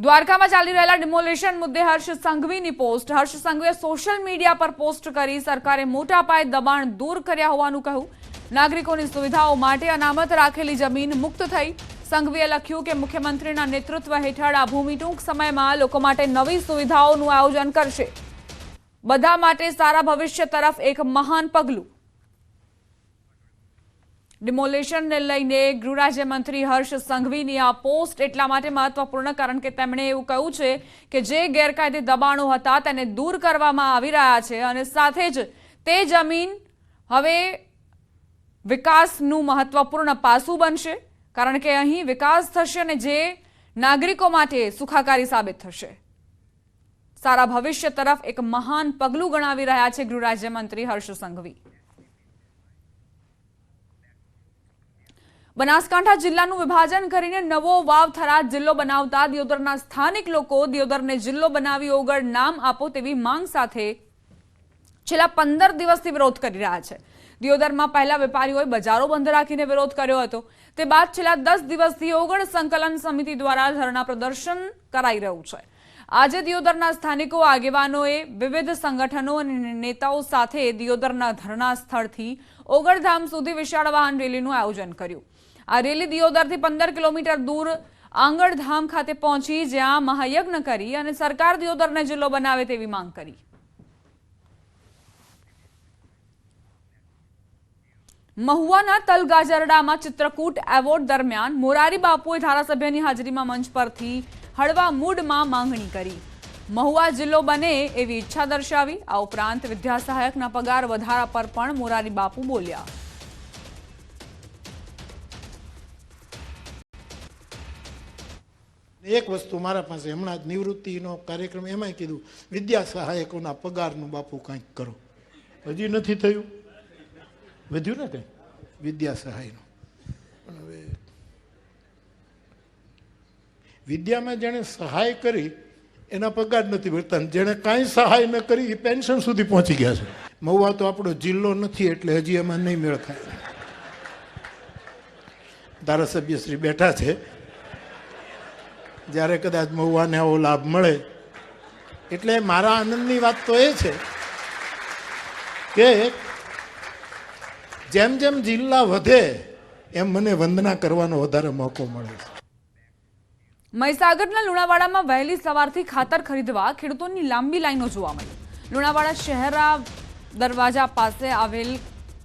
દ્વારકામાં ચાલી રહેલા ડિમોલિશન મુદ્દે હર્ષ સંઘવીની પોસ્ટ। હર્ષ સંઘવીએ સોશિયલ મીડિયા પર પોસ્ટ કરી સરકારે મોટા પાયે દબાણ દૂર કર્યા હોવાનું કહ્યું। નાગરિકોની સુવિધાઓ માટે અનામત રાખેલી જમીન મુક્ત થઈ। સંઘવીએ લખ્યું કે મુખ્યમંત્રીના નેતૃત્વ હેઠળ આ ભૂમિ ટૂંક સમયમાં લોકો માટે નવી સુવિધાઓનું આયોજન કરશે। બધા માટે સારા ભવિષ્ય તરફ એક મહાન પગલું। ડિમોલિશન ને લઈને ગૃહ રાજ્યમંત્રી હર્ષ સંઘવીની આ પોસ્ટ એટલા માટે મહત્વપૂર્ણ કારણ કે તેમણે એવું કહ્યું છે કે જે ગેરકાયદે દબાણો હતા તેને દૂર કરવામાં આવી રહ્યા છે અને સાથે જ તે જમીન હવે વિકાસનું મહત્વપૂર્ણ પાસું બનશે કારણ કે અહીં વિકાસ થશે અને જે નાગરિકો માટે સુખાકારી સાબિત થશે। સારા ભવિષ્ય તરફ એક મહાન પગલું ગણાવી રહ્યા છે ગૃહ રાજ્યમંત્રી હર્ષ સંઘવી। બનાસકાંઠા જિલ્લાનું વિભાજન કરીને નવો વાવ-થરાદ જિલ્લો બનાવતા દિયોદરના સ્થાનિક લોકો દિયોદરને જિલ્લો બનાવી ઓગળ નામ આપો તેવી માંગ સાથે છેલ્લા 15 દિવસથી વિરોધ કરી રહ્યા છે। દિયોદરમાં પહેલા વેપારીઓએ બજારો બંધ રાખીને વિરોધ કર્યો હતો, તે બાદ છેલ્લા 10 દિવસથી ઓગળ સંકલન સમિતિ દ્વારા ધરણા પ્રદર્શન કરાઈ રહ્યું છે। આજે દિયોદરના સ્થાનિકો આગેવાનોએ વિવિધ સંગઠનો અને નેતાઓ સાથે દિયોદરના ધરણા સ્થળથી ઓગળધામ સુધી વિશાળ વાહન રેલીનું આયોજન કર્યું। આ રેલી દિયોદરથી 15 કિલોમીટર દૂર આંગણધામ ખાતે પહોંચી જ્યાં મહાયજ્ઞ કરી અને સરકાર દિયોદરને જિલ્લો બનાવે તેવી માંગ કરી। મહુવાના તલગાજરડામાં ચિત્રકૂટ એવોર્ડ દરમિયાન મોરારી બાપુએ ધારાસભ્યની હાજરીમાં મંચ પરથી હળવા મૂડમાં માંગણી કરી। મહુવા જિલ્લો બને એવી ઈચ્છા દર્શાવી। આ ઉપરાંત વિદ્યા સહાયકના પગાર વધારા પર પણ મોરારી બાપુ બોલ્યા। એક વસ્તુ મારા પાસે હમણાં જ નિવૃત્તિનો કાર્યક્રમ એમાંય કીધું વિદ્યા સહાયકોના પગારનું બાપુ કંઈક કરો। હજી નથી થયું, વધ્યું ને કંઈ વિદ્યા સહાયનું। પણ હવે વિદ્યામાં જેણે સહાય કરી એના પગાર નથી ભરતા, જેણે કાંઈ સહાય ન કરી એ પેન્શન સુધી પહોંચી ગયા છે। મહુવા તો આપણો જિલ્લો નથી એટલે હજી એમાં નહીં મેળ ખાય। ધારાસભ્ય શ્રી બેઠા છે, જ્યારે કદાચ મહુવાને આવો લાભ મળે એટલે મારા આનંદની વાત તો એ છે કે જેમ જેમ જિલ્લા વધે એમ મને વંદના કરવાનો વધારે મોકો મળે છે। મહીસાગરના લુણાવાડામાં વહેલી સવારથી ખાતર ખરીદવા ખેડૂતોની લાંબી લાઈનો જોવા મળી। લુણાવાડા શહેરના દરવાજા પાસે આવેલ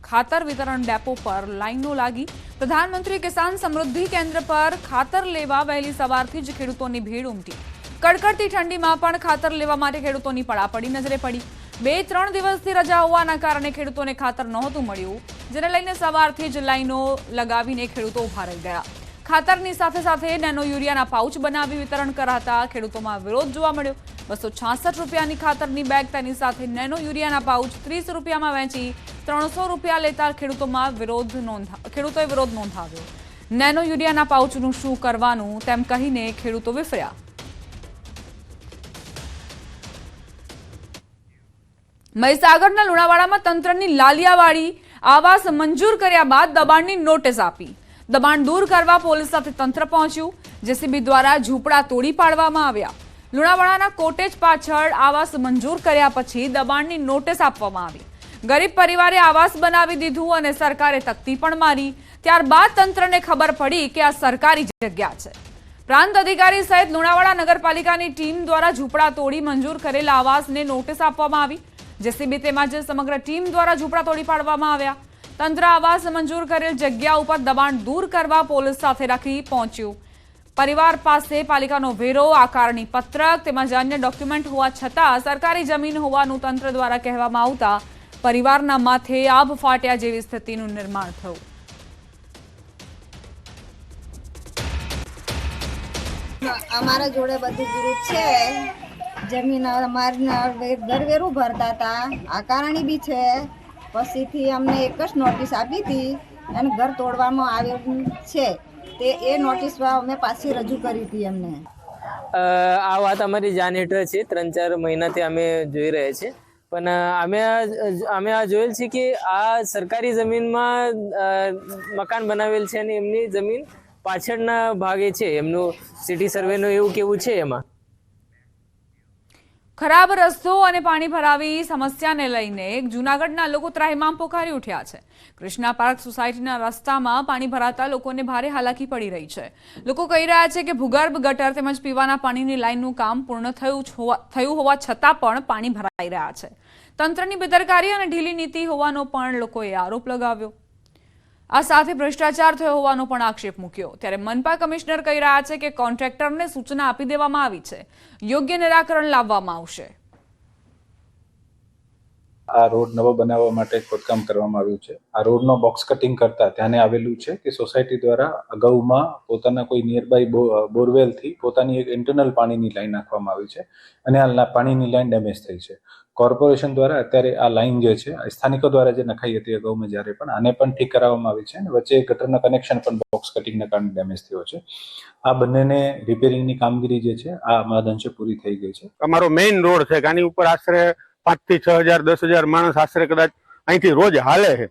ખાતર વિતરણ ડેપો પર લાઈનો લાગી। પ્રધાનમંત્રી કિસાન સમૃદ્ધિ કેન્દ્ર પર ખાતર લેવા વહેલી સવારથી જ ખેડૂતોની ભીડ ઉમટી। કડકડતી ઠંડીમાં પણ ખાતર લેવા માટે ખેડૂતોની પડાપડી નજરે પડી। 2-3 દિવસથી રજા હોવાના કારણે ખેડૂતોને ખાતર નહોતું મળ્યું, જેને લઈને સવારથી જ લાઈનો લગાવીને ખેડૂતો ઉભા રહી ગયા। ખાતરની સાથે સાથે નેનો યુરિયાના પાઉચ બનાવી વિતરણ કરાતા ખેડૂતોમાં વિરોધ જોવા મળ્યો। 266 રૂપિયાની ખાતરની બેગ તેની સાથે નેનો યુરિયાના પાઉચ 30 રૂપિયામાં વેચી 300 રૂપિયા લેતા ખેડૂતોએ વિરોધ નોંધાવ્યો। નેનો યુરિયાના પાઉચનું શું કરવાનું તેમ કહીને ખેડૂતો વિફર્યા। મહીસાગરના લુણાવાડામાં તંત્રની લાલિયાવાડી આવાસ મંજૂર કર્યા બાદ દબાણની નોટિસ આપી। દબાણ દૂર કરવા પોલીસ સાથે તંત્ર પહોંચ્યું। જેસીબી દ્વારા ઝૂંપડા તોડી પાડવામાં આવ્યા। લુણાવાડાના કોટેજ પાછળ આવાસ મંજૂર કર્યા પછી દબાણની નોટિસ આપવામાં આવી। ગરીબ પરિવારે આવાસ બનાવી દીધું અને સરકારે તકતી પણ મારી। ત્યારબાદ તંત્રને ખબર પડી કે આ સરકારી જગ્યા છે। પ્રાંત અધિકારી સહિત લુણાવાડા નગરપાલિકાની ટીમ દ્વારા ઝૂંપડા તોડી મંજૂર કરેલા આવાસને નોટિસ આપવામાં આવી। જેસીબી તેમજ સમગ્ર ટીમ દ્વારા ઝૂંપડા તોડી પાડવામાં આવ્યા। તંત્ર આવાસ મંજૂર કરેલ જગ્યા ઉપર દબાણ દૂર કરવા પોલીસ સાથે રાખી પહોંચ્યું। પરિવાર પાસે પાલિકાનો વેરો, આકારણી પત્રક તેમજ અન્ય ડોક્યુમેન્ટ હોવા છતાં સરકારી જમીન હોવાનું તંત્ર દ્વારા કહેવામાં આવતા પરિવારના માથે આભ ફાટ્યા જેવી સ્થિતિનું નિર્માણ થયું। અમારા જોડે બધું ગ્રુપ છે, જમીન અમારે ઘરવેરું ભરતા હતા, આકારણી બી છે। પછીથી અમને એક જ નોટિસ આપી હતી અને ઘર તોડવામાં આવ્યું છે, તે એ નોટિસ અમે પાછી રજૂ કરી હતી। અમને આ વાત અમારી જાણ હેઠળ છે। 3-4 મહિનાથી અમે જોઈ રહ્યા છીએ, પણ અમે આ જોયેલ છે કે આ સરકારી જમીનમાં મકાન બનાવેલ છે અને એમની જમીન પાછળના ભાગે છે એમનું સિટી સર્વેનું એવું કેવું છે એમાં. ખરાબ રસ્તો અને પાણી ભરાવી સમસ્યાને લઈને જૂનાગઢના લોકો ત્રાહિમામ પોકારી ઉઠ્યા છે. કૃષ્ણા પાર્ક સોસાયટીના રસ્તામાં પાણી ભરાતા લોકોને ભારે હાલાકી પડી રહી છે. લોકો કહી રહ્યા છે કે ભૂગર્ભ ગટર તેમજ પીવાના પાણીની લાઇનનું કામ પૂર્ણ થયું હોવા છતાં પણ પાણી ભરાઈ રહ્યા છે. તંત્રની બેદરકારી અને ઢીલી નીતિ હોવાનો પણ લોકોએ આરોપ લગાવ્યો. આ સાથે ભ્રષ્ટાચાર થયો હોવાનો પણ આક્ષેપ મૂક્યો. ત્યારે મનપા કમિશનર કહી રહ્યા છે કે કોન્ટ્રાક્ટરને સૂચના આપી દેવામાં આવી છે, યોગ્ય નિરાકરણ લાવવામાં આવશે. આ રોડ નવો બનાવવા માટે ખોદકામ કરવામાં આવ્યું છે. આ રોડનો બોક્સ કટિંગ કરતા ધ્યાને આવેલું છે કે સોસાયટી દ્વારા અગાઉમાં પોતાના કોઈ નિયરબાય બોરવેલથી પોતાની એક ઇન્ટરનલ પાણીની લાઈન નાખવામાં આવી છે અને આ પાણીની લાઈન ડેમેજ થઈ છે. કોર્પોરેશન દ્વારા અત્યારે આ લાઈન જે છે સ્થાનિકો દ્વારા જે નખાઈ હતી અગાઉમાં જ્યારે પણ આને પણ ઠીક કરાવવામાં આવી છે અને વચ્ચે ગટરના કનેક્શન પણ બોક્સ કટિંગના કારણે ડેમેજ થયો છે. આ બંનેને રિપેરિંગની કામગીરી જે છે આ મહદઅંશે પૂરી થઈ ગઈ છે. અમારો મેઇન રોડ છે, આની ઉપર આશરે 5 થી 6 હજાર 10 હજાર માણસ આશરે કદાચ અહીંથી રોજ હાલે છે.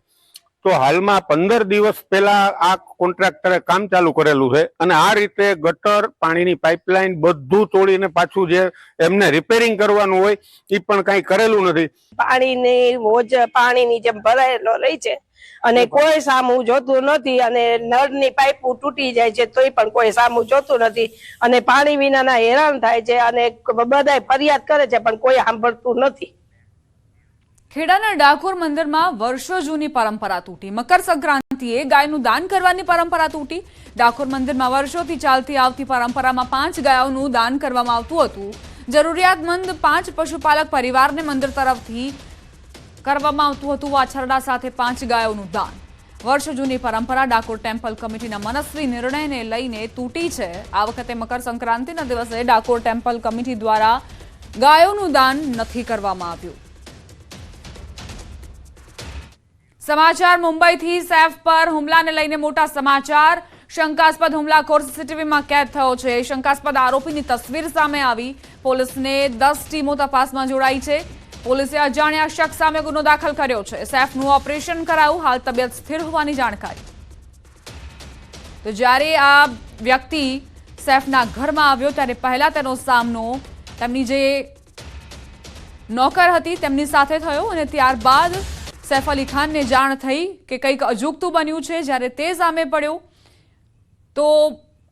તો હાલમાં 15 દિવસ પહેલા આ કોન્ટ્રાક્ટરે કામ ચાલુ કરેલું છે અને આ રીતે ગટર, પાણીની પાઇપલાઇન બધું તોડીને પાછું જે એમને રિપેરિંગ કરવાનું હોય એ પણ કઈ કરેલું નથી. પાણીની મોજ પાણીની જેમ ભરાયેલો રહી છે અને કોઈ સામું જોતું નથી અને નળની પાઇપો તૂટી જાય છે તોય પણ કોઈ સામું જોતું નથી અને પાણી વિનાના હેરાન થાય છે અને બધાય ફરિયાદ કરે છે પણ કોઈ સાંભળતું નથી. ખેડાના ડાકોર મંદિરમાં વર્ષો જૂની પરંપરા તૂટી. મકર સંક્રાંતિએ ગાયનું દાન કરવાની પરંપરા તૂટી. ડાકોર મંદિરમાં વર્ષોથી ચાલતી આવતી પરંપરામાં 5 ગાયોનું દાન કરવામાં આવતું હતું. જરૂરિયાતમંદ 5 પશુપાલક પરિવારને મંદિર તરફથી કરવામાં આવતું હતું વાછરડા સાથે 5 ગાયોનું દાન. વર્ષો જૂની પરંપરા ડાકોર ટેમ્પલ કમિટીના મનસ્વી નિર્ણયને લઈને તૂટી છે. આ વખતે મકર સંક્રાંતિના દિવસે ડાકોર ટેમ્પલ કમિટી દ્વારા ગાયોનું દાન નથી કરવામાં આવ્યું. સમાચાર મુંબઈથી સૈફ પર હુમલાને લઈને મોટા સમાચાર. શંકાસ્પદ હુમલાખોર સીસીટીવીમાં કેદ થયો છે. શંકાસ્પદ આરોપીની તસવીર સામે આવી. પોલીસને 10 ટીમો તપાસમાં જોડાઈ છે. પોલીસે અજાણ્યા શખ્સ સામે ગુનો દાખલ કર્યો છે. સૈફનું ઓપરેશન કરાયું, હાલ તબિયત સ્થિર હોવાની જાણકારી. તો જ્યારે આ વ્યક્તિ સૈફના ઘરમાં આવ્યો ત્યારે પહેલા તેનો સામનો તેમની જે નોકર હતી તેમની સાથે થયો અને ત્યારબાદ સૈફ અલી ખાનને જાણ થઈ કે કંઈક અજુગતું બન્યું છે. જ્યારે તે સામે પડ્યો તો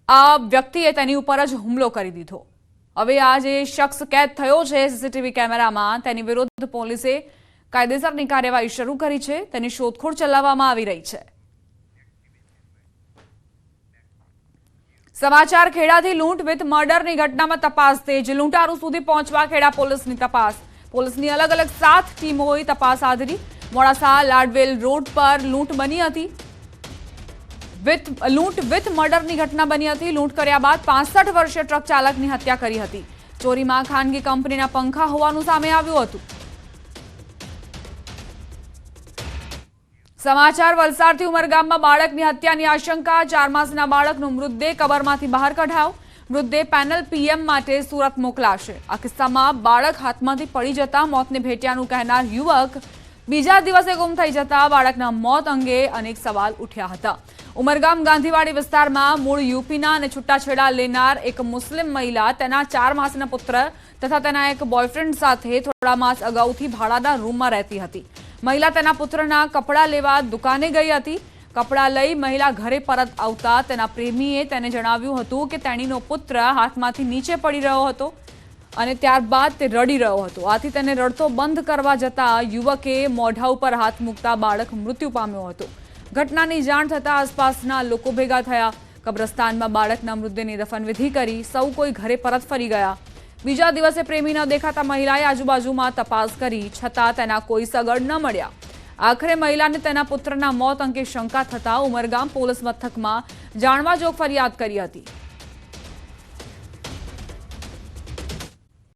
આ વ્યક્તિએ તેની ઉપર જ હુમલો કરી દીધો. હવે આ જે શખ્સ કેદ થયો છે સીસીટીવી કેમેરામાં તેની વિરુદ્ધ પોલીસે કાયદેસરની કાર્યવાહી શરૂ કરી છે. તેની શોધખોળ ચલાવવામાં આવી રહી છે. સમાચાર ખેડાથી લૂંટ વિથ મર્ડરની ઘટનામાં તપાસ તેજ. લૂંટારૂ સુધી પહોંચવા ખેડા પોલીસની તપાસ. પોલીસની અલગ અલગ 7 ટીમોએ તપાસ હાથ મોડાસા લાડવેલ રોડ પર લૂંટ બની હતી. લૂંટ વિથ મર્ડરની ઘટના બની હતી. લૂંટ કર્યા બાદ 65 વર્ષીય ટ્રક ચાલકની હત્યા કરી હતી. ચોરીમાં ખાનગી કંપનીના પંખા હોવાનું સામે આવ્યું હતું. સમાચાર વલસાડથી ઉમરગામમાં બાળકની હત્યાની આશંકા. 4 માસના બાળકનો મૃતદેહ કબરમાંથી બહાર કઢાયો. મૃતદેહ પેનલ પીએમ માટે સુરત મોકલાશે. આ કિસ્સામાં બાળક હાથમાંથી પડી જતા મોતને ભેટ્યાનું કહેનાર યુવક બીજા દિવસે ગુમ થઈ જતા બાળકના મોત અંગે અનેક સવાલ ઉઠ્યા હતા. ઉમરગામ ગાંધીવાડી વિસ્તારમાં મૂળ યુપીના અને છૂટાછેડા લેનાર એક મુસ્લિમ મહિલા તેના 4 માસના પુત્ર તથા તેના એક બોયફ્રેન્ડ સાથે થોડા માસ અગાઉથી ભાડાના રૂમમાં રહેતી હતી. મહિલા તેના પુત્રના કપડાં લેવા દુકાને ગઈ હતી. કપડાં લઈ મહિલા ઘરે પરત આવતા તેના પ્રેમીએ તેને જણાવ્યું હતું કે તેણીનો પુત્ર હાથમાંથી નીચે પડી રહ્યો હતો અને ત્યારબાદ તે રડી રહ્યો હતો. આથી તેને રડતો બંધ કરવા જતા યુવકે મોઢા ઉપર હાથ મૂકતા બાળક મૃત્યુ પામ્યો હતો. ઘટનાની જાણ થતાં આસપાસના લોકો ભેગા થયા. કબ્રસ્તાનમાં બાળકના મૃતદેહની દફનવિધિ કરી સૌ કોઈ ઘરે પરત ફરી ગયા. બીજા દિવસે પ્રેમી ન દેખાતા મહિલાએ આજુબાજુમાં તપાસ કરી છતાં તેના કોઈ સગડ ન મળ્યા. આખરે મહિલાને તેના પુત્રના મોત અંગે શંકા થતા ઉમરગામ પોલીસ મથકમાં જાણવા જોગ ફરિયાદ કરી હતી.